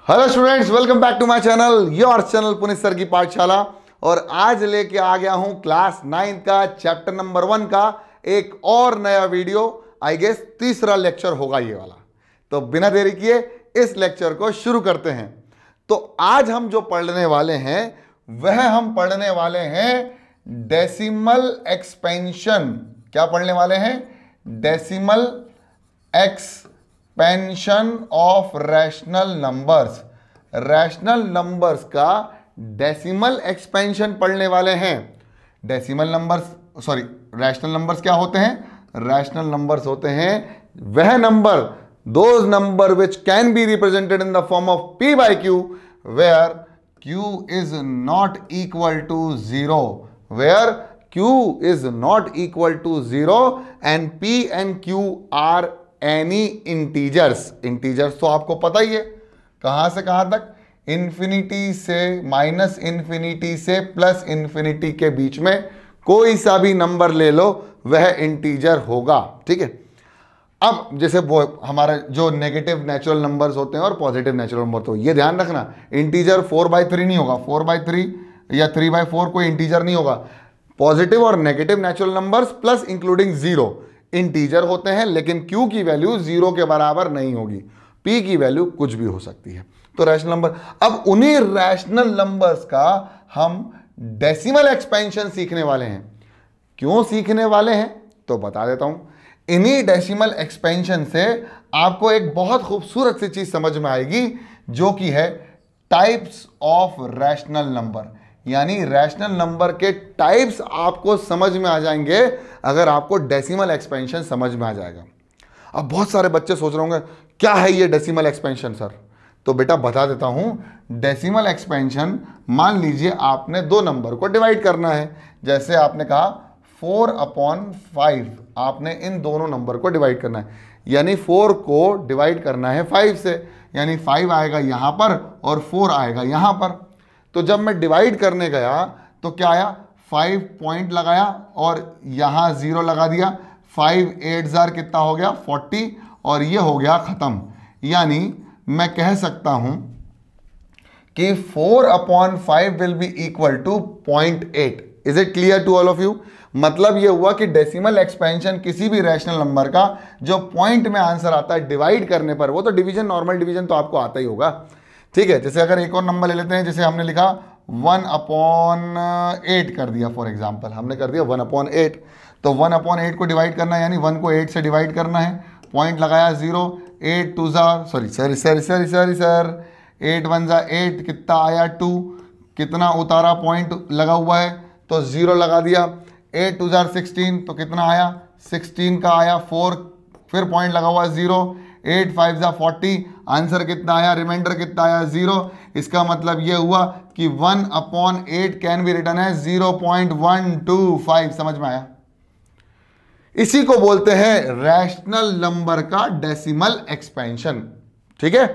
Hello students, welcome back to my channel, your channel Puneet sir की पाठशाला। और आज लेके आ गया हूं क्लास 9 का चैप्टर नंबर 1 का एक और नया वीडियो। आई गेस तीसरा लेक्चर होगा ये वाला। तो बिना देरी किए इस लेक्चर को शुरू करते हैं। तो आज हम जो पढ़ने वाले हैं वह हम पढ़ने वाले हैं डेसिमल एक्सपेंशन। क्या पढ़ने वाले हैं? Decimal expansion of rational numbers. Rational numbers का डेसिमल एक्सपेंशन पढ़ने वाले हैं। डेसिमल नंबर्स रैशनल नंबर्स क्या होते हैं? रैशनल नंबर्स होते हैं वह number, those number which can be represented in the form of p by q where q is not equal to 0, where q is not equal to 0 and p and q are any integers। Integers तो आपको पता ही है, कहां से कहां तक? Infinity से minus infinity से प्लस इंफिनिटी के बीच में कोई सा भी नंबर ले लो वह इंटीजर होगा। ठीक है। अब जैसे वो हमारा जो नेगेटिव नेचुरल नंबर्स होते हैं और पॉजिटिव नेचुरल नंबर, तो ये ध्यान रखना, इंटीजर 4/3 नहीं होगा। 4/3 या 3/4 कोई इंटीजर नहीं होगा। पॉजिटिव और negative natural numbers plus including 0 integer होते हैं, लेकिन q की वैल्यू 0 के बराबर नहीं होगी। p की वैल्यू कुछ भी हो सकती है। तो रैशनल नंबर, अब उन्हीं रैशनल नंबर्स का हम डेसिमल एक्सपेंशन सीखने वाले हैं। क्यों सीखने वाले हैं तो बता देता हूं। इन्हीं डेसिमल एक्सपेंशन से आपको एक बहुत खूबसूरत सी चीज समझ में आएगी, जो कि है टाइप्स ऑफ रैशनल नंबर। यानी रैशनल नंबर के टाइप्स आपको समझ में आ जाएंगे अगर आपको डेसिमल एक्सपेंशन समझ में आ जाएगा। अब बहुत सारे बच्चे सोच रहे होंगे क्या है ये डेसिमल एक्सपेंशन सर? तो बेटा बता देता हूं। डेसिमल एक्सपेंशन, मान लीजिए आपने दो नंबर को डिवाइड करना है। जैसे आपने कहा 4/5, आपने इन दोनों नंबर को डिवाइड करना है, यानी 4 को डिवाइड करना है 5 से, यानी 5 आएगा यहां पर और 4 आएगा यहां पर। तो जब मैं डिवाइड करने गया तो क्या आया? 5 पॉइंट लगाया और यहां 0 लगा दिया। 5 8 जार कितना हो गया? 40, और ये हो गया खत्म। यानी मैं कह सकता हूं कि 4/5 will be equal to 0.8। Is it clear to all of you? मतलब ये हुआ कि डेसिमल एक्सपेंशन किसी भी रैशनल नंबर का जो पॉइंट में आंसर आता है डिवाइड करने पर, वो तो डिवीजन, नॉर्मल डिवीजन तो आपको आता ही होगा। ठीक है। जैसे अगर एक और नंबर ले लेते हैं, जैसे हमने लिखा 1/8 कर दिया, फॉर एग्जाम्पल हमने कर दिया 1/8। तो 1/8 को डिवाइड करना है, यानी 1 को 8 से डिवाइड करना है। पॉइंट लगाया 0, 8 2 जार, सर 8 1 जा 8, कितना आया 2, कितना उतारा पॉइंट लगा हुआ है तो 0 लगा दिया। 8 2 जार 16, तो कितना आया? 16 का आया 4, फिर पॉइंट लगा हुआ 0। 8 5 जा 40, आंसर कितना आया? रिमाइंडर कितना आया? 0। इसका मतलब ये हुआ कि 1/8 कैन बी रिटन है 0.125। समझ में आया? इसी को बोलते हैं रैशनल नंबर का डेसिमल एक्सपेंशन। ठीक है।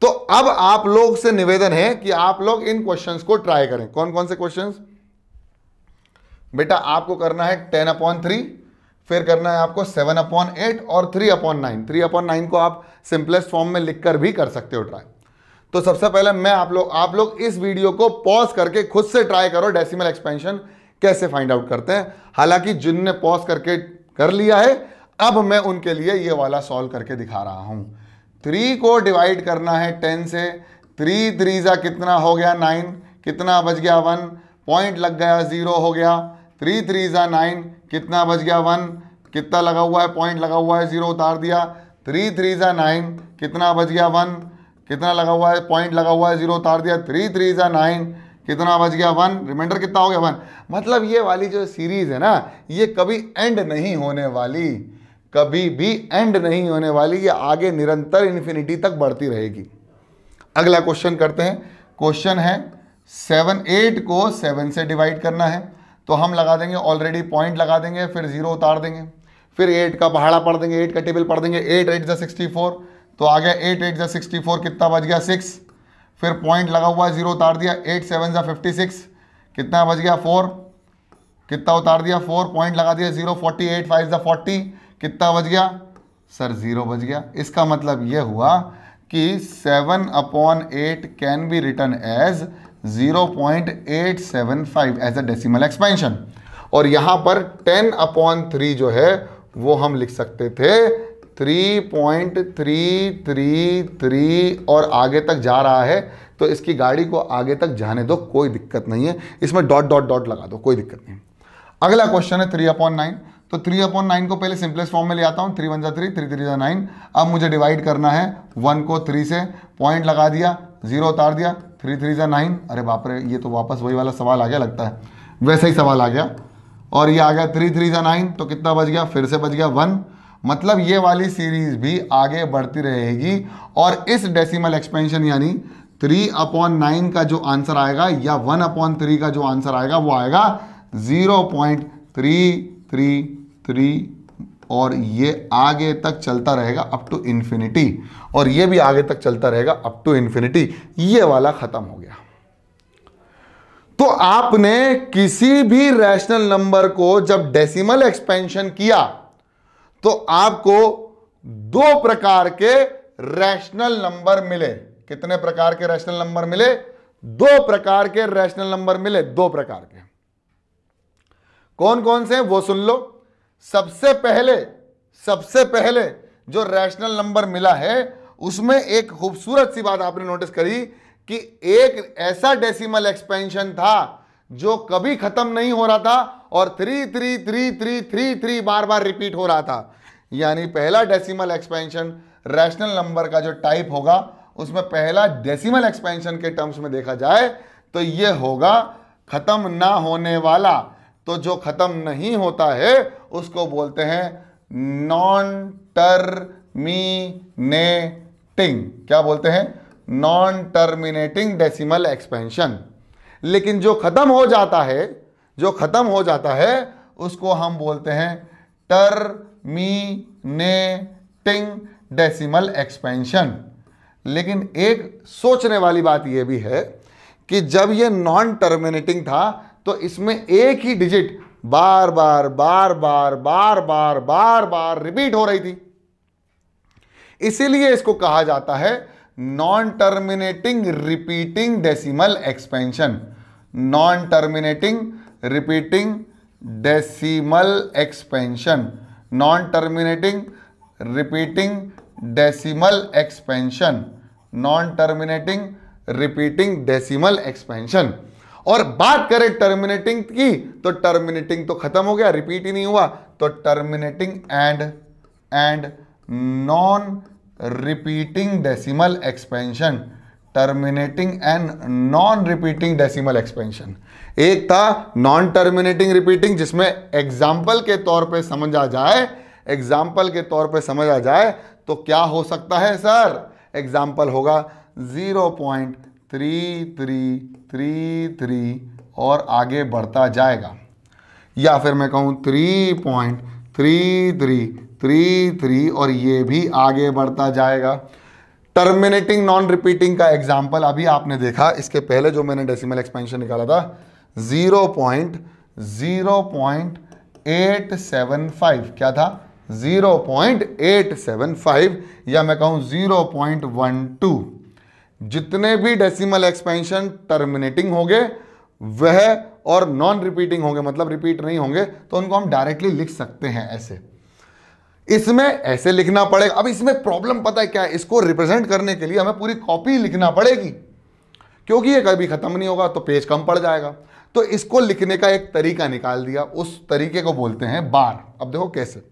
तो अब आप लोग से निवेदन है कि आप लोग इन क्वेश्चंस को ट्राई करें। कौन कौन से क्वेश्चंस? बेटा आपको करना है 10/3, फिर करना है आपको 7/8 और 3/9। 3/9 को आप सिंपलेस्ट फॉर्म में लिखकर भी कर सकते हो ट्राई। तो सबसे पहले मैं आप लोग इस वीडियो को पॉज करके खुद से ट्राई करो डेसिमल एक्सपेंशन कैसे फाइंड आउट करते हैं। हालांकि जिनने पॉज करके कर लिया है, अब मैं उनके लिए ये वाला सॉल्व करके दिखा रहा हूं। 3 को डिवाइड करना है 10 से। 3 3 जा कितना हो गया? 9, कितना बच गया? 1, पॉइंट लग गया 0 हो गया। 3 3 जा 9, कितना बच गया? 1, कितना लगा हुआ है? पॉइंट लगा हुआ है 0 उतार दिया। 3 3 जा 9, कितना बच गया? 1, कितना लगा हुआ है? पॉइंट लगा हुआ है 0 उतार दिया। 3 3 जा 9, कितना बच गया? 1, रिमाइंडर कितना हो गया? 1। मतलब ये वाली जो सीरीज है ना, ये कभी एंड नहीं होने वाली, कभी भी एंड नहीं होने वाली। ये आगे निरंतर इन्फिनिटी तक बढ़ती रहेगी। अगला क्वेश्चन करते हैं। क्वेश्चन है 8 को 7 से डिवाइड करना है, तो हम लगा देंगे ऑलरेडी पॉइंट लगा देंगे, फिर 0 उतार देंगे, फिर 8 का पहाड़ा पढ़ देंगे, 8 का टेबल पढ़ देंगे। 8 8 जा 64, तो आ गया 8 8 जा 64, कितना बच गया? 6, फिर पॉइंट लगा हुआ है 0 उतार दिया। 8 7 जा 56, कितना बच गया? 4, कितना उतार दिया? 4, पॉइंट लगा दिया 0। 48 5 जा 40, कितना बच गया? सर 0 बच गया। इसका मतलब यह हुआ कि 7/8 can be written as 0.875 as a decimal expansion, और यहां पर 10/3 जो है वो हम लिख सकते थे 3.333 और आगे तक जा रहा है, तो इसकी गाड़ी को आगे तक जाने दो, कोई दिक्कत नहीं है, इसमें डॉट डॉट डॉट लगा दो, कोई दिक्कत नहीं। अगला क्वेश्चन है 3/9, तो 3/9 को पहले सिंपलेस्ट फॉर्म में ले आता हूं, 3 1 3, 3 3 9। अब मुझे डिवाइड करना है 1 को 3 से, पॉइंट लगा दिया, 0 उतार दिया, 3 3 9। अरे बाप रे, ये तो वापस वही वाला सवाल आ गया लगता है, वैसे ही सवाल आ गया, और ये आ गया 3 3 9, तो कितना बच गया, फिर से बच गया 1। मतलब ये वाली सीरीज भी आगे बढ़ती रहेगी, और इस डेसिमल एक्सपेंशन यानी 3/9 का जो आंसर आएगा या 1/3 का जो आंसर आएगा वो आएगा 0.333, और ये आगे तक चलता रहेगा अप टू इन्फिनिटी, और ये भी आगे तक चलता रहेगा अप टू इन्फिनिटी। ये वाला खत्म हो गया। तो आपने किसी भी रैशनल नंबर को जब डेसिमल एक्सपेंशन किया तो आपको दो प्रकार के रैशनल नंबर मिले। कितने प्रकार के रैशनल नंबर मिले? दो प्रकार के रैशनल नंबर मिले, दो प्रकार के। कौन कौन से वो सुन लो। सबसे पहले जो रैशनल नंबर मिला है उसमें एक खूबसूरत सी बात आपने नोटिस करी कि एक ऐसा डेसिमल एक्सपेंशन था जो कभी खत्म नहीं हो रहा था और 33333 बार बार रिपीट हो रहा था। यानी पहला डेसिमल एक्सपेंशन रैशनल नंबर का जो टाइप होगा उसमें पहला डेसिमल एक्सपेंशन के टर्म्स में देखा जाए तो यह होगा खत्म ना होने वाला। तो जो खत्म नहीं होता है उसको बोलते हैं नॉन टर्मिनेटिंग। क्या बोलते हैं? Non terminating decimal expansion. लेकिन जो खत्म हो जाता है उसको हम बोलते हैं टर्मिनेटिंग डेसिमल एक्सपेंशन। लेकिन एक सोचने वाली बात यह भी है कि जब यह नॉन टर्मिनेटिंग था तो इसमें एक ही डिजिट बार बार रिपीट हो रही थी, इसीलिए इसको कहा जाता है non terminating repeating decimal expansion. Non terminating repeating decimal expansion. Non terminating repeating decimal expansion. Non terminating repeating decimal expansion. और बात करें टर्मिनेटिंग की तो टर्मिनेटिंग तो खत्म हो गया, रिपीट ही नहीं हुआ, तो terminating and non repeating decimal expansion. Terminating and non repeating decimal expansion. एक था नॉन टर्मिनेटिंग रिपीटिंग जिसमें एग्जाम्पल के तौर पे समझ आ जाए तो क्या हो सकता है सर? एग्जाम्पल होगा 0.3333 और आगे बढ़ता जाएगा, या फिर मैं कहूं 3.3333 और ये भी आगे बढ़ता जाएगा। टर्मिनेटिंग नॉन रिपीटिंग का एग्जाम्पल अभी आपने देखा, इसके पहले जो मैंने डेसिमल एक्सपेंशन निकाला था 0.875। क्या था? 0.875 या मैं कहूं 0.12। जितने भी डेसिमल एक्सपेंशन टर्मिनेटिंग होंगे वह और नॉन रिपीटिंग होंगे, मतलब रिपीट नहीं होंगे, तो उनको हम डायरेक्टली लिख सकते हैं ऐसे। इसमें ऐसे लिखना पड़ेगा। अब इसमें प्रॉब्लम पता है क्या है? इसको रिप्रेजेंट करने के लिए हमें पूरी कॉपी लिखना पड़ेगी, क्योंकि ये कभी खत्म नहीं होगा तो पेज कम पड़ जाएगा। तो इसको लिखने का एक तरीका निकाल दिया, उस तरीके को बोलते हैं बार। अब देखो कैसे।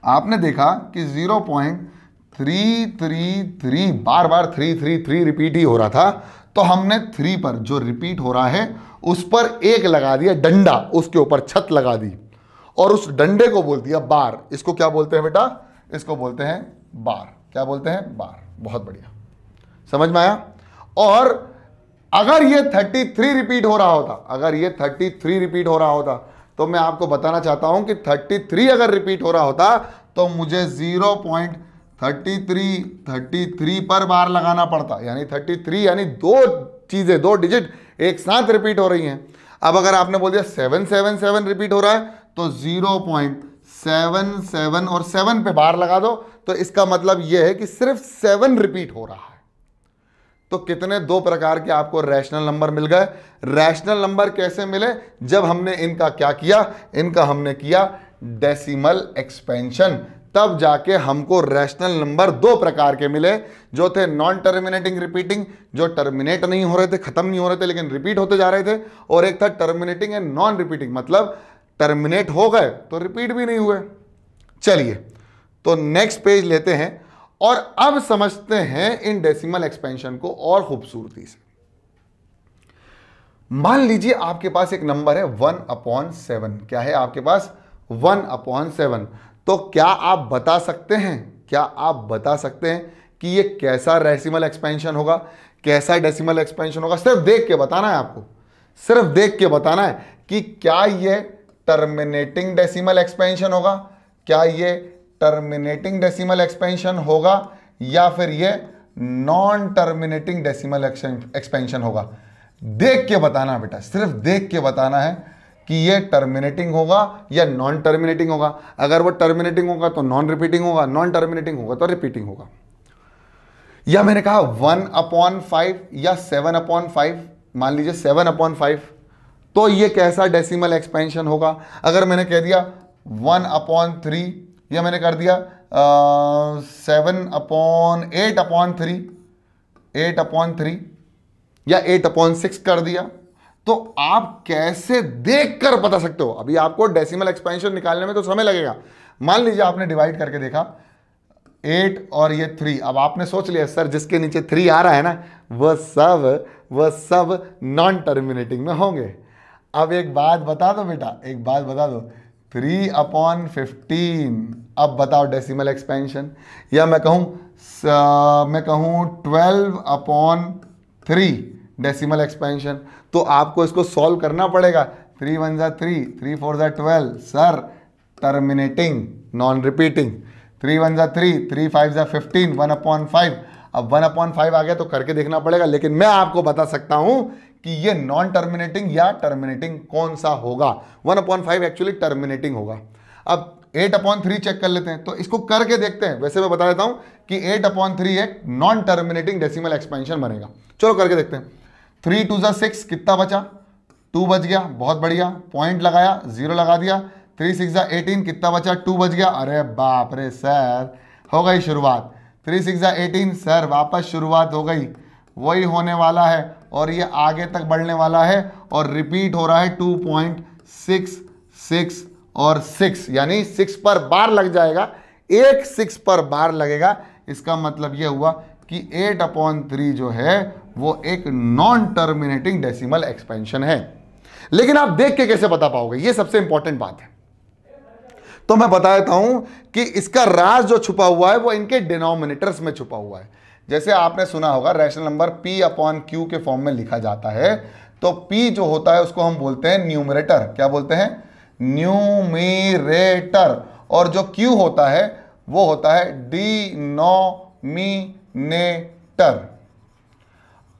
आपने देखा कि 0.333 बार 333 रिपीट ही हो रहा था, तो हमने 3 पर जो रिपीट हो रहा है उस पर एक लगा दिया डंडा, उसके ऊपर छत लगा दी और उस डंडे को बोल दिया बार। इसको क्या बोलते हैं बेटा? इसको बोलते हैं बार। क्या बोलते हैं? बार। बहुत बढ़िया, समझ में आया। और अगर ये 33 रिपीट हो रहा होता, तो मैं आपको बताना चाहता हूं कि 33 अगर रिपीट हो रहा होता तो मुझे 0.33 पर बार लगाना पड़ता। यानी 33 यानी दो डिजिट एक साथ रिपीट हो रही हैं। अब अगर आपने बोल दिया 777 रिपीट हो रहा है तो 7 7 और 7 पे बार लगा दो, तो इसका मतलब यह है कि सिर्फ 7 रिपीट हो रहा है। तो कितने, दो प्रकार के आपको रैशनल नंबर मिल गए। रैशनल नंबर कैसे मिले? जब हमने इनका क्या किया, इनका हमने किया डेसिमल एक्सपेंशन, तब जाके हमको रैशनल नंबर दो प्रकार के मिले, जो थे नॉन टर्मिनेटिंग रिपीटिंग, जो टर्मिनेट नहीं हो रहे थे, खत्म नहीं हो रहे थे, लेकिन रिपीट होते जा रहे थे, और एक था टर्मिनेटिंग एंड नॉन रिपीटिंग, मतलब टर्मिनेट हो गए तो रिपीट भी नहीं हुए। चलिए तो नेक्स्ट पेज लेते हैं और अब समझते हैं इन डेसिमल एक्सपेंशन को और खूबसूरती से। मान लीजिए आपके पास एक नंबर है 1/7। क्या है आपके पास? 1/7। तो क्या आप बता सकते हैं, क्या आप बता सकते हैं कि ये कैसा डेसिमल एक्सपेंशन होगा, कैसा डेसिमल एक्सपेंशन होगा? सिर्फ देख के बताना है आपको, सिर्फ देख के बताना है कि क्या ये टर्मिनेटिंग डेसिमल एक्सपेंशन होगा, क्या ये टर्मिनेटिंग डेसिमल एक्सपेंशन होगा, या फिर ये नॉन टर्मिनेटिंग डेसिमल एक्सपेंशन होगा। देख के बताना बेटा, सिर्फ देख के बताना है कि ये टर्मिनेटिंग होगा या नॉन टर्मिनेटिंग होगा। अगर वो टर्मिनेटिंग होगा तो नॉन रिपीटिंग होगा, नॉन टर्मिनेटिंग होगा तो रिपीटिंग होगा। या मैंने कहा 1/5 या 7/5, मान लीजिए 7/5, तो ये कैसा डेसिमल एक्सपेंशन होगा। अगर मैंने कह दिया 1/3 या मैंने कर दिया 8/3 या 8/6 कर दिया, तो आप कैसे देखकर बता सकते हो? अभी आपको डेसिमल एक्सपेंशन निकालने में तो समय लगेगा। मान लीजिए आपने डिवाइड करके देखा 8 और ये 3, अब आपने सोच लिया सर जिसके नीचे 3 आ रहा है ना, वह सब नॉन टर्मिनेटिंग में होंगे। अब एक बात बता दो बेटा, एक बात बता दो, 3/15, अब बताओ डेसिमल एक्सपेंशन। या मैं कहूँ 12/3 डेसिमल एक्सपेंशन, तो आपको इसको सॉल्व करना पड़ेगा। 3 1 3, 3 4 12, सर टर्मिनेटिंग नॉन रिपीटिंग, 3 1 3, 3 5 15, 1/5। अब 1/5 आ गया तो करके देखना पड़ेगा, लेकिन मैं आपको बता सकता हूं कि ये नॉन टर्मिनेटिंग या टर्मिनेटिंग कौन सा होगा। 1/5 एक्चुअली टर्मिनेटिंग होगा। अब 8/3 चेक कर लेते हैं, तो इसको करके देखते हैं। वैसे मैं बता देता हूं कि 8/3 एक नॉन टर्मिनेटिंग डेसिमल एक्सपेंशन बनेगा। चलो करके देखते हैं। 3 2 6, कितना बचा? 2 बच गया, बहुत बढ़िया, पॉइंट लगाया, 0 लगा दिया। 3 6 18, कितना बचा? 2 बच गया। अरे बाप रे सर, हो गई शुरुआत। 3 6 18, सर वापस शुरुआत हो गई, वही होने वाला है और ये आगे तक बढ़ने वाला है और रिपीट हो रहा है 2.66 और 6, यानी 6 पर बार लग जाएगा, एक 6 पर बार लगेगा। इसका मतलब यह हुआ कि 8/3 जो है वो एक नॉन टर्मिनेटिंग डेसिमल एक्सपेंशन है। लेकिन आप देख के कैसे बता पाओगे, ये सबसे इंपॉर्टेंट बात है। तो मैं बता देता हूं कि इसका राज जो छुपा हुआ है वो इनके डिनोमिनेटर्स में छुपा हुआ है। जैसे आपने सुना होगा रैशनल नंबर P/Q के फॉर्म में लिखा जाता है, तो P जो होता है उसको हम बोलते हैं न्यूमरेटर। क्या बोलते हैं? न्यूमरेटर। और जो Q होता है वो होता है डिनोमिनेटर।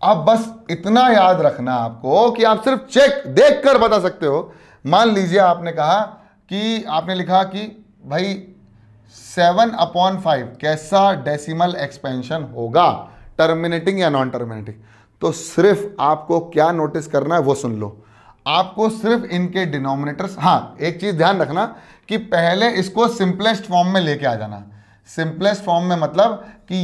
अब बस इतना याद रखना आपको कि आप सिर्फ चेक देख कर बता सकते हो। मान लीजिए आपने कहा कि आपने लिखा कि भाई 7/5 कैसा डेसिमल एक्सपेंशन होगा, टर्मिनेटिंग या नॉन टर्मिनेटिंग। तो सिर्फ आपको क्या नोटिस करना है वो सुन लो। आपको सिर्फ इनके डिनोमिनेटर्स, हाँ एक चीज ध्यान रखना कि पहले इसको सिंपलेस्ट फॉर्म में लेके आ जाना। सिंपलेस्ट फॉर्म में मतलब कि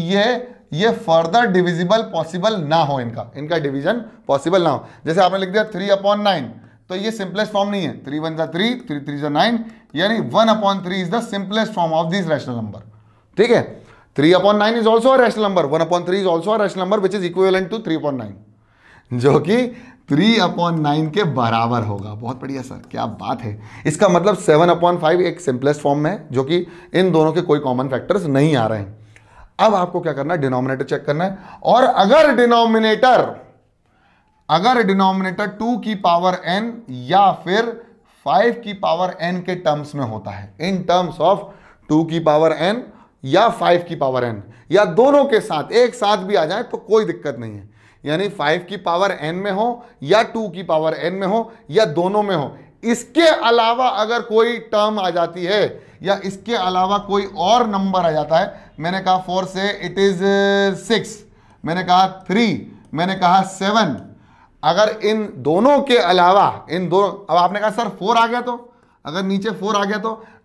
ये फर्दर डिविजिबल पॉसिबल ना हो, इनका डिवीजन पॉसिबल ना हो। जैसे आपने लिख दिया 3/9, तो ये सिंपलेस्ट फॉर्म नहीं है। 3 1 3, 3 3 9, यानी 1/3 is the simplest form of this rational number. ठीक है, 3/9 is also a rational number, 1/3 is also a rational number which is equivalent to 3/9, जो कि 3/9 के बराबर होगा। बहुत बढ़िया सर, क्या बात है। इसका मतलब 7/5 एक सिंपलेस्ट फॉर्म में है, जो कि इन दोनों के कोई कॉमन फैक्टर्स नहीं आ रहे हैं। अब आपको क्या करना है, डिनोमिनेटर चेक करना है। और अगर डिनोमिनेटर 2 की पावर n या फिर 5 की पावर n के टर्म्स में होता है, इन टर्म्स ऑफ 2 की पावर n या 5 की पावर n, या दोनों के साथ एक साथ भी आ जाए तो कोई दिक्कत नहीं है। यानी 5 की पावर n में हो या 2 की पावर n में हो या दोनों में हो, इसके अलावा अगर कोई टर्म आ जाती है या इसके अलावा कोई और नंबर आ जाता है, मैंने कहा 4 से इट इज 6, मैंने कहा 3, मैंने कहा 7, अगर इन दोनों के अलावा इन दोनों, अब आपने कहा सर 4 आ गया तो, अगर नीचे 4 आ गया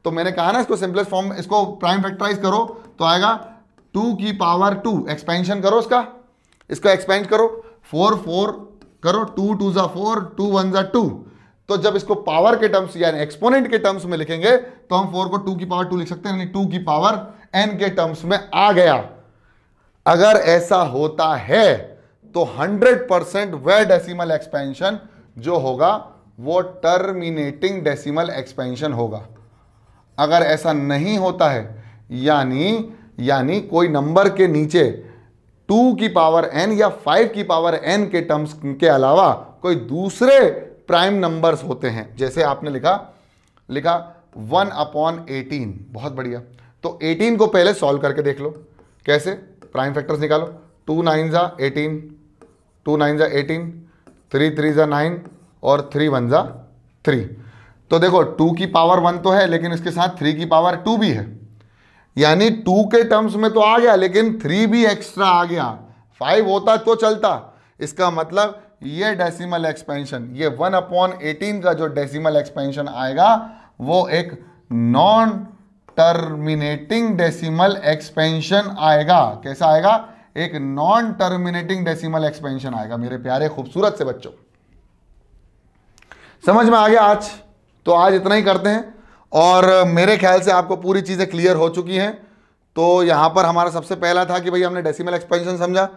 तो मैंने कहा ना इसको सिंपलेस्ट फॉर्म, इसको प्राइम फैक्टराइज करो तो आएगा 2 की पावर 2, एक्सपेंशन करो इसका एक्सपेंड करो, 4 4 करो, 2 2 जा 4, 2 1 जा 2। तो जब इसको पावर के टर्म्स यानी एक्सपोनेंट के टर्म्स में लिखेंगे तो हम 4 को 2 की पावर 2 लिख सकते हैं, यानी 2 की पावर n के टर्म्स में आ गया। अगर ऐसा होता है तो 100% वह डेसिमल एक्सपेंशन जो होगा वो टर्मिनेटिंग डेसिमल एक्सपेंशन होगा। अगर ऐसा नहीं होता है यानी कोई नंबर के नीचे 2 की पावर n या 5 की पावर n के टर्म्स के अलावा कोई दूसरे प्राइम नंबर्स होते हैं, जैसे आपने लिखा 1/18, बहुत बढ़िया। तो 18 को पहले सॉल्व करके देख लो, कैसे प्राइम फैक्टर्स निकालो, 2 9 जा 18, 2 9 जा 18, 3 3 जा 9 और 3 1 जा 3। तो देखो 2 की पावर 1 तो है लेकिन इसके साथ 3 की पावर 2 भी है, यानी 2 के टर्म्स में तो आ गया लेकिन 3 भी एक्स्ट्रा आ गया। 5 होता तो चलता। इसका मतलब ये डेसिमल एक्सपेंशन, ये 1/18 का जो डेसिमल एक्सपेंशन आएगा वो एक नॉन टर्मिनेटिंग डेसिमल एक्सपेंशन आएगा। कैसा आएगा? एक नॉन टर्मिनेटिंग डेसिमल एक्सपेंशन आएगा। मेरे प्यारे खूबसूरत से बच्चों, समझ में आ गया आज? तो आज इतना ही करते हैं और मेरे ख्याल से आपको पूरी चीज़ें क्लियर हो चुकी हैं। तो यहाँ पर हमारा सबसे पहला था कि भाई हमने डेसिमल एक्सपेंशन समझा।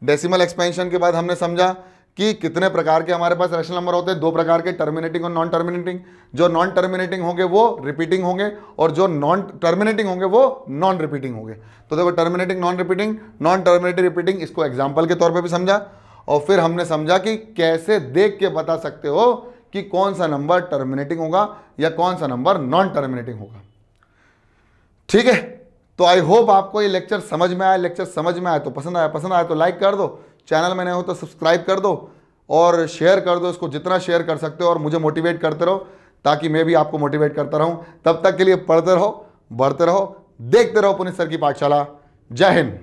डेसिमल एक्सपेंशन के बाद हमने समझा कि कितने प्रकार के हमारे पास रैशनल नंबर होते हैं, 2 प्रकार के, टर्मिनेटिंग और नॉन टर्मिनेटिंग। जो नॉन टर्मिनेटिंग होंगे वो रिपीटिंग होंगे और जो नॉन टर्मिनेटिंग होंगे वो नॉन रिपीटिंग होंगे। तो देखो terminating, non repeating, non terminating, repeating, इसको एग्जाम्पल के तौर पर भी समझा। और फिर हमने समझा कि कैसे देख के बता सकते हो कि कौन सा नंबर टर्मिनेटिंग होगा या कौन सा नंबर नॉन टर्मिनेटिंग होगा। ठीक है, तो आई होप आपको ये लेक्चर समझ में आया। लेक्चर समझ में आया तो पसंद आया तो लाइक कर दो, चैनल में नए हो तो सब्सक्राइब कर दो और शेयर कर दो इसको, जितना शेयर कर सकते हो, और मुझे मोटिवेट करते रहो ताकि मैं भी आपको मोटिवेट करता रहूं। तब तक के लिए पढ़ते रहो, बढ़ते रहो, देखते रहो पुनीत सर की पाठशाला। जय हिंद।